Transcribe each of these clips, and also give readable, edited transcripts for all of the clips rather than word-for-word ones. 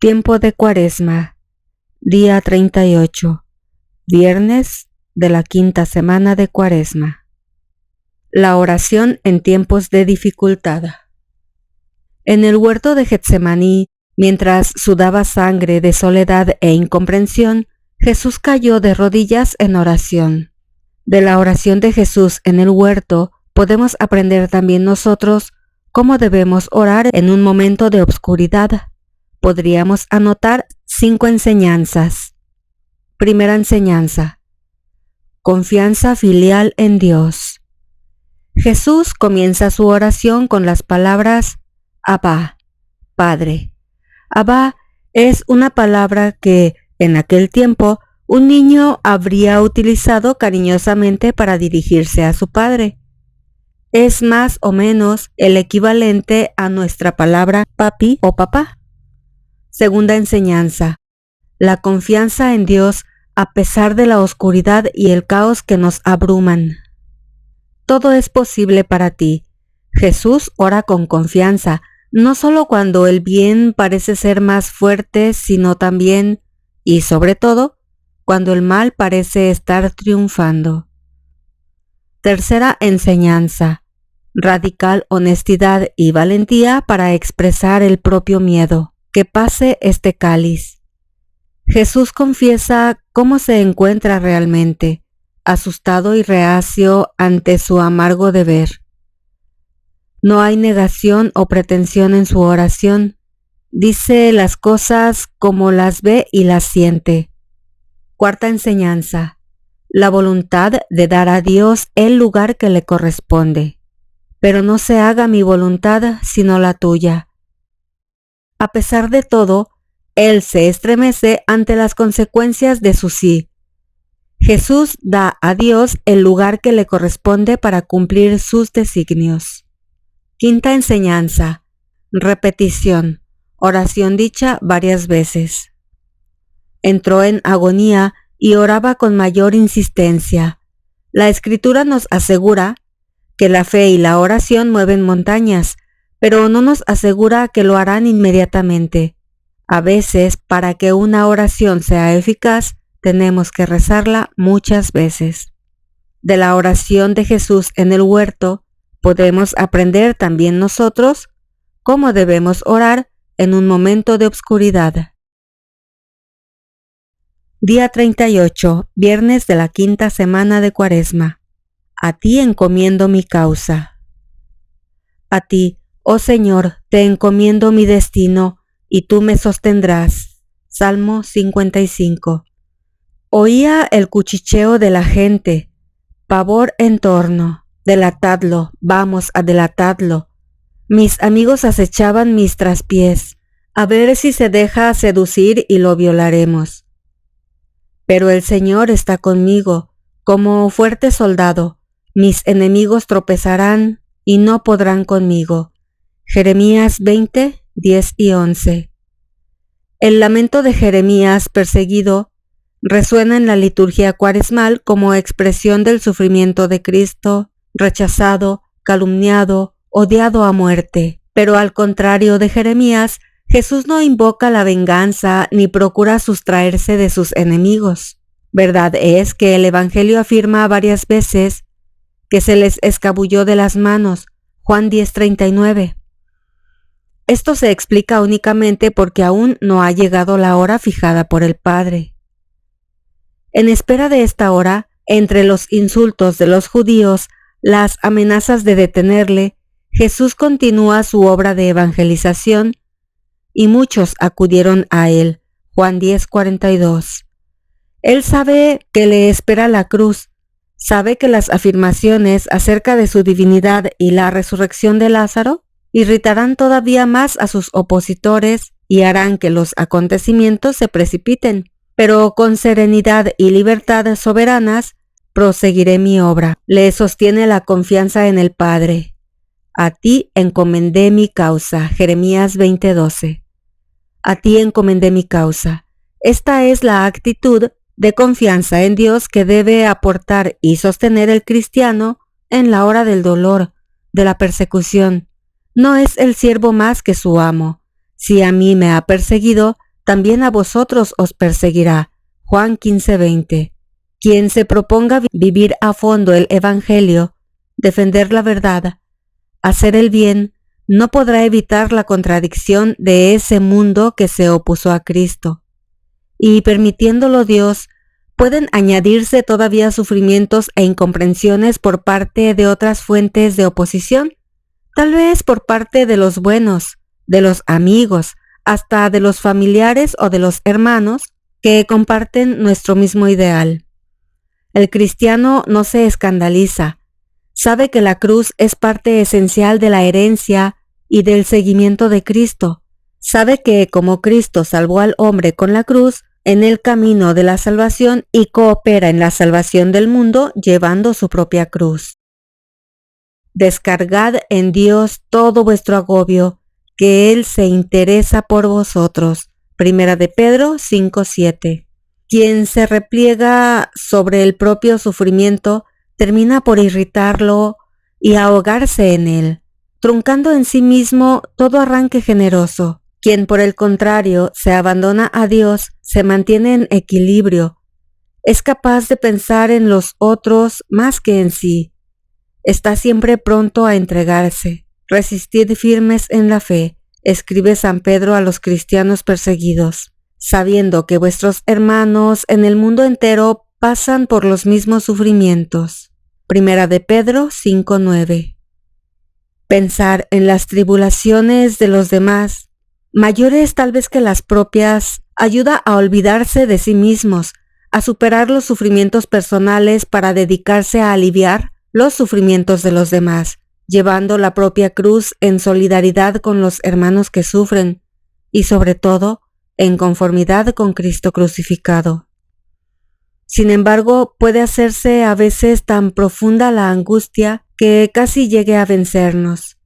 Tiempo de Cuaresma, día 38, viernes de la quinta semana de Cuaresma. La oración en tiempos de dificultad. En el huerto de Getsemaní, mientras sudaba sangre de soledad e incomprensión, Jesús cayó de rodillas en oración. De la oración de Jesús en el huerto podemos aprender también nosotros cómo debemos orar en un momento de obscuridad. Podríamos anotar 5 enseñanzas. Primera enseñanza: confianza filial en Dios. Jesús comienza su oración con las palabras Abba, Padre. Abba es una palabra que en aquel tiempo un niño habría utilizado cariñosamente para dirigirse a su padre. Es más o menos el equivalente a nuestra palabra papi o papá. Segunda enseñanza: la confianza en Dios a pesar de la oscuridad y el caos que nos abruman. Todo es posible para ti. Jesús ora con confianza, no solo cuando el bien parece ser más fuerte, sino también, y sobre todo, cuando el mal parece estar triunfando. Tercera enseñanza: radical honestidad y valentía para expresar el propio miedo. Que pase este cáliz. Jesús confiesa cómo se encuentra realmente, asustado y reacio ante su amargo deber. No hay negación o pretensión en su oración. Dice las cosas como las ve y las siente. Cuarta enseñanza: la voluntad de dar a Dios el lugar que le corresponde. Pero no se haga mi voluntad sino la tuya. A pesar de todo, Él se estremece ante las consecuencias de su sí. Jesús da a Dios el lugar que le corresponde para cumplir sus designios. Quinta enseñanza: repetición, oración dicha varias veces. Entró en agonía y oraba con mayor insistencia. La Escritura nos asegura que la fe y la oración mueven montañas, pero no nos asegura que lo harán inmediatamente. A veces, para que una oración sea eficaz, tenemos que rezarla muchas veces. De la oración de Jesús en el huerto, podemos aprender también nosotros cómo debemos orar en un momento de obscuridad. Día 38, viernes de la quinta semana de Cuaresma. A ti encomiendo mi causa. A ti, oh Señor, te encomiendo mi destino, y tú me sostendrás. Salmo 55. Oía el cuchicheo de la gente. Pavor en torno. Delatadlo, vamos a delatadlo. Mis amigos acechaban mis traspiés. A ver si se deja seducir y lo violaremos. Pero el Señor está conmigo, como fuerte soldado. Mis enemigos tropezarán y no podrán conmigo. Jeremías 20, 10 y 11. El lamento de Jeremías perseguido resuena en la liturgia cuaresmal como expresión del sufrimiento de Cristo, rechazado, calumniado, odiado a muerte. Pero al contrario de Jeremías, Jesús no invoca la venganza ni procura sustraerse de sus enemigos. Verdad es que el Evangelio afirma varias veces que se les escabulló de las manos, Juan 10:39. Esto se explica únicamente porque aún no ha llegado la hora fijada por el Padre. En espera de esta hora, entre los insultos de los judíos, las amenazas de detenerle, Jesús continúa su obra de evangelización y muchos acudieron a él. Juan 10:42. Él sabe que le espera la cruz, sabe que las afirmaciones acerca de su divinidad y la resurrección de Lázaro irritarán todavía más a sus opositores y harán que los acontecimientos se precipiten, pero con serenidad y libertad soberanas proseguiré mi obra. Le sostiene la confianza en el Padre. A ti encomendé mi causa. Jeremías 20:12. A ti encomendé mi causa. Esta es la actitud de confianza en Dios que debe aportar y sostener el cristiano en la hora del dolor, de la persecución. No es el siervo más que su amo. Si a mí me ha perseguido, también a vosotros os perseguirá. Juan 15:20. Quien se proponga vivir a fondo el Evangelio, defender la verdad, hacer el bien, no podrá evitar la contradicción de ese mundo que se opuso a Cristo. Y permitiéndolo Dios, pueden añadirse todavía sufrimientos e incomprensiones por parte de otras fuentes de oposición, tal vez por parte de los buenos, de los amigos, hasta de los familiares o de los hermanos que comparten nuestro mismo ideal. El cristiano no se escandaliza, sabe que la cruz es parte esencial de la herencia y del seguimiento de Cristo, sabe que como Cristo salvó al hombre con la cruz, en el camino de la salvación y coopera en la salvación del mundo llevando su propia cruz. Descargad en Dios todo vuestro agobio, que Él se interesa por vosotros. Primera de Pedro 5:7. Quien se repliega sobre el propio sufrimiento termina por irritarlo y ahogarse en él, truncando en sí mismo todo arranque generoso. Quien por el contrario se abandona a Dios se mantiene en equilibrio, es capaz de pensar en los otros más que en sí, está siempre pronto a entregarse. Resistid firmes en la fe, escribe San Pedro a los cristianos perseguidos, sabiendo que vuestros hermanos en el mundo entero pasan por los mismos sufrimientos. Primera de Pedro 5:9. Pensar en las tribulaciones de los demás, mayores tal vez que las propias, ayuda a olvidarse de sí mismos, a superar los sufrimientos personales para dedicarse a aliviar los sufrimientos de los demás, llevando la propia cruz en solidaridad con los hermanos que sufren y sobre todo en conformidad con Cristo crucificado. Sin embargo, puede hacerse a veces tan profunda la angustia que casi llegue a vencernos.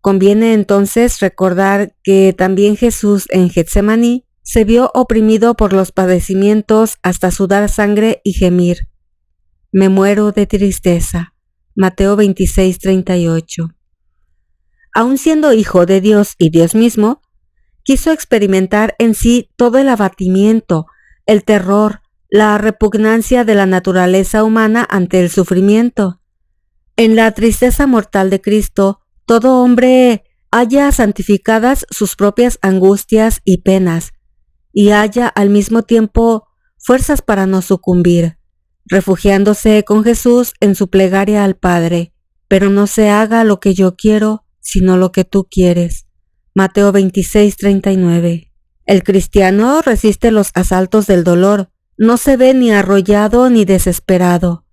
Conviene entonces recordar que también Jesús en Getsemaní se vio oprimido por los padecimientos hasta sudar sangre y gemir. Me muero de tristeza. Mateo 26:38. Aun siendo hijo de Dios y Dios mismo, quiso experimentar en sí todo el abatimiento, el terror, la repugnancia de la naturaleza humana ante el sufrimiento. En la tristeza mortal de Cristo, todo hombre halla santificadas sus propias angustias y penas, y halla al mismo tiempo fuerzas para no sucumbir, refugiándose con Jesús en su plegaria al Padre, pero no se haga lo que yo quiero, sino lo que tú quieres. Mateo 26:39. El cristiano resiste los asaltos del dolor, no se ve ni arrollado ni desesperado.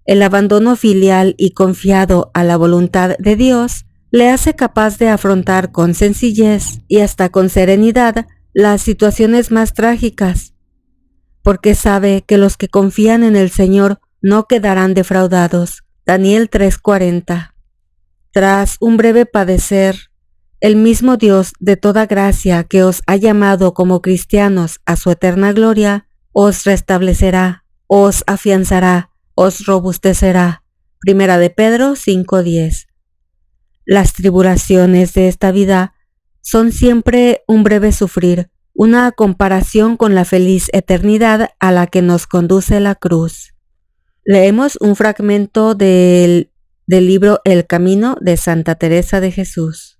El abandono filial y confiado a la voluntad de Dios le hace capaz de afrontar con sencillez y hasta con serenidad las situaciones más trágicas, porque sabe que los que confían en el Señor no quedarán defraudados. Daniel 3:40. Tras un breve padecer, el mismo Dios de toda gracia que os ha llamado como cristianos a su eterna gloria, os restablecerá, os afianzará, os robustecerá. Primera de Pedro 5:10. Las tribulaciones de esta vida son siempre un breve sufrir, una comparación con la feliz eternidad a la que nos conduce la cruz. Leemos un fragmento del libro El Camino de Santa Teresa de Jesús.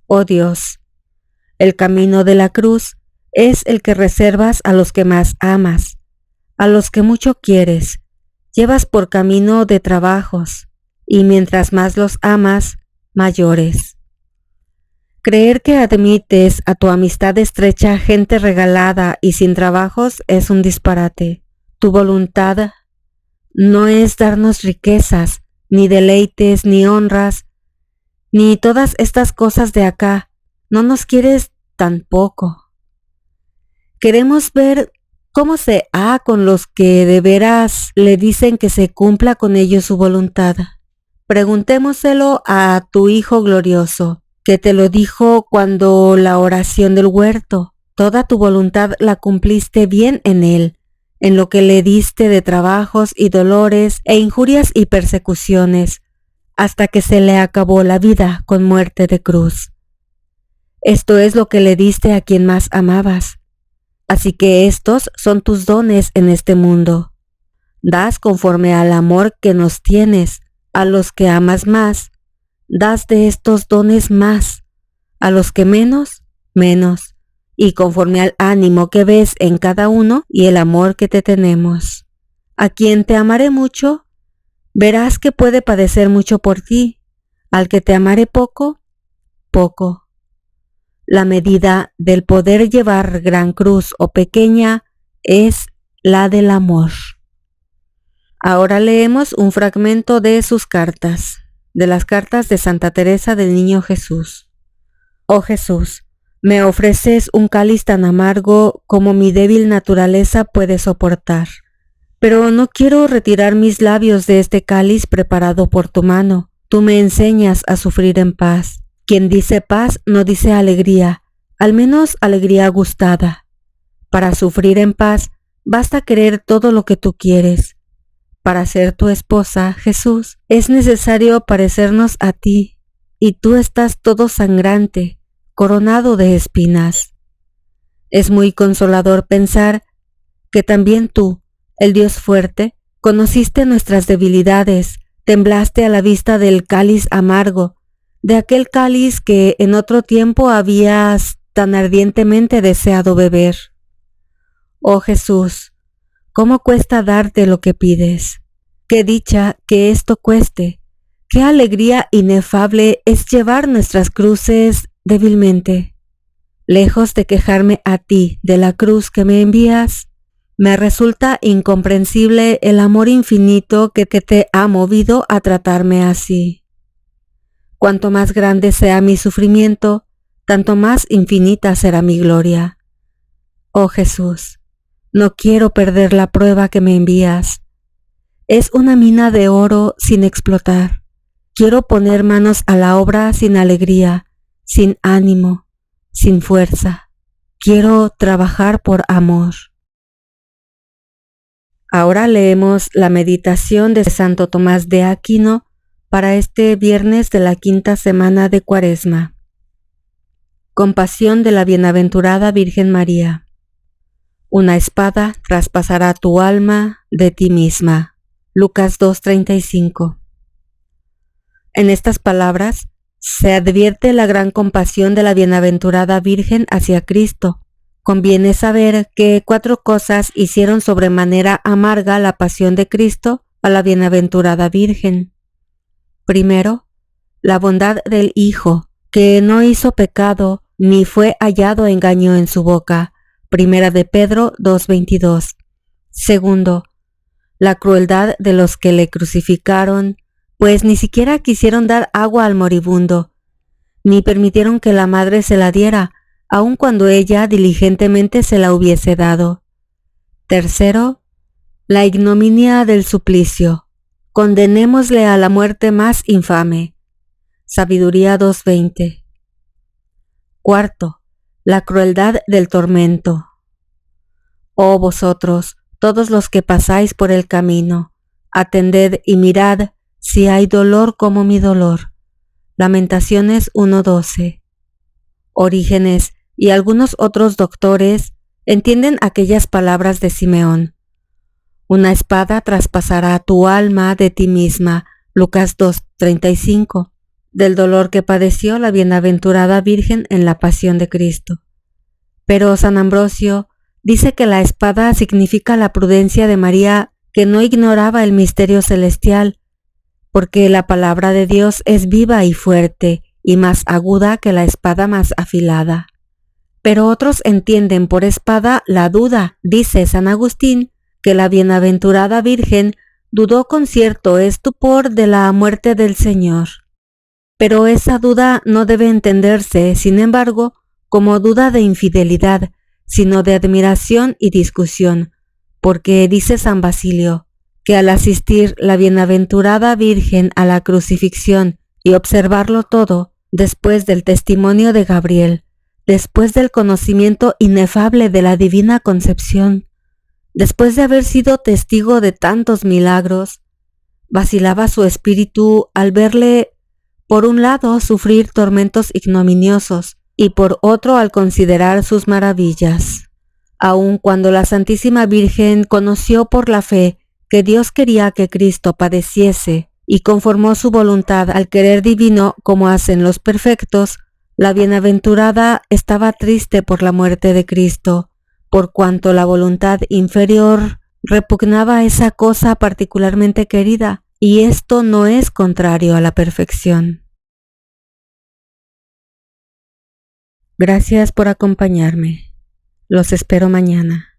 Oh Dios, el camino de la cruz es el que reservas a los que más amas, a los que mucho quieres, llevas por camino de trabajos, y mientras más los amas, mayores. Creer que admites a tu amistad estrecha gente regalada y sin trabajos es un disparate. Tu voluntad no es darnos riquezas, ni deleites, ni honras, ni todas estas cosas de acá. No nos quieres tampoco. Queremos ver cómo se ha con los que de veras le dicen que se cumpla con ellos su voluntad. Preguntémoselo a tu Hijo glorioso, que te lo dijo cuando la oración del huerto. Toda tu voluntad la cumpliste bien en él, en lo que le diste de trabajos y dolores e injurias y persecuciones, hasta que se le acabó la vida con muerte de cruz. Esto es lo que le diste a quien más amabas. Así que estos son tus dones en este mundo. Das conforme al amor que nos tienes. A los que amas más, das de estos dones más. A los que menos, menos. Y conforme al ánimo que ves en cada uno y el amor que te tenemos. A quien te amaré mucho, verás que puede padecer mucho por ti. Al que te amaré poco, poco. La medida del poder llevar gran cruz o pequeña es la del amor. Ahora leemos un fragmento de sus cartas, de las cartas de Santa Teresa del Niño Jesús. Oh Jesús, me ofreces un cáliz tan amargo como mi débil naturaleza puede soportar. Pero no quiero retirar mis labios de este cáliz preparado por tu mano. Tú me enseñas a sufrir en paz. Quien dice paz no dice alegría, al menos alegría gustada. Para sufrir en paz basta querer todo lo que tú quieres. Para ser tu esposa, Jesús, es necesario parecernos a ti, y tú estás todo sangrante, coronado de espinas. Es muy consolador pensar que también tú, el Dios fuerte, conociste nuestras debilidades, temblaste a la vista del cáliz amargo, de aquel cáliz que en otro tiempo habías tan ardientemente deseado beber. Oh Jesús, ¿cómo cuesta darte lo que pides? Qué dicha que esto cueste, qué alegría inefable es llevar nuestras cruces débilmente. Lejos de quejarme a ti de la cruz que me envías, me resulta incomprensible el amor infinito que te ha movido a tratarme así. Cuanto más grande sea mi sufrimiento, tanto más infinita será mi gloria. Oh Jesús, no quiero perder la prueba que me envías. Es una mina de oro sin explotar. Quiero poner manos a la obra sin alegría, sin ánimo, sin fuerza. Quiero trabajar por amor. Ahora leemos la meditación de Santo Tomás de Aquino para este viernes de la quinta semana de Cuaresma. Compasión de la bienaventurada Virgen María. Una espada traspasará tu alma de ti misma. Lucas 2:35. En estas palabras se advierte la gran compasión de la bienaventurada Virgen hacia Cristo. Conviene saber que 4 cosas hicieron sobremanera amarga la pasión de Cristo a la bienaventurada Virgen. Primero, la bondad del Hijo, que no hizo pecado, ni fue hallado engaño en su boca. Primera de Pedro 2:22. Segundo, la crueldad de los que le crucificaron, pues ni siquiera quisieron dar agua al moribundo, ni permitieron que la madre se la diera, aun cuando ella diligentemente se la hubiese dado. Tercero, la ignominia del suplicio. Condenémosle a la muerte más infame. Sabiduría 2:20. Cuarto, la crueldad del tormento. Oh vosotros, todos los que pasáis por el camino, atended y mirad si hay dolor como mi dolor. Lamentaciones 1:12. Orígenes y algunos otros doctores entienden aquellas palabras de Simeón. Una espada traspasará tu alma de ti misma, Lucas 2:35, del dolor que padeció la bienaventurada Virgen en la pasión de Cristo. Pero San Ambrosio dice que la espada significa la prudencia de María, que no ignoraba el misterio celestial, porque la palabra de Dios es viva y fuerte, y más aguda que la espada más afilada. Pero otros entienden por espada la duda, dice San Agustín, que la bienaventurada Virgen dudó con cierto estupor de la muerte del Señor. Pero esa duda no debe entenderse, sin embargo, como duda de infidelidad, sino de admiración y discusión, porque dice San Basilio, que al asistir la bienaventurada Virgen a la crucifixión y observarlo todo, después del testimonio de Gabriel, después del conocimiento inefable de la divina concepción, después de haber sido testigo de tantos milagros, vacilaba su espíritu al verle, por un lado, sufrir tormentos ignominiosos, y por otro al considerar sus maravillas. Aun cuando la Santísima Virgen conoció por la fe que Dios quería que Cristo padeciese y conformó su voluntad al querer divino como hacen los perfectos, la bienaventurada estaba triste por la muerte de Cristo, por cuanto la voluntad inferior repugnaba a esa cosa particularmente querida, y esto no es contrario a la perfección. Gracias por acompañarme. Los espero mañana.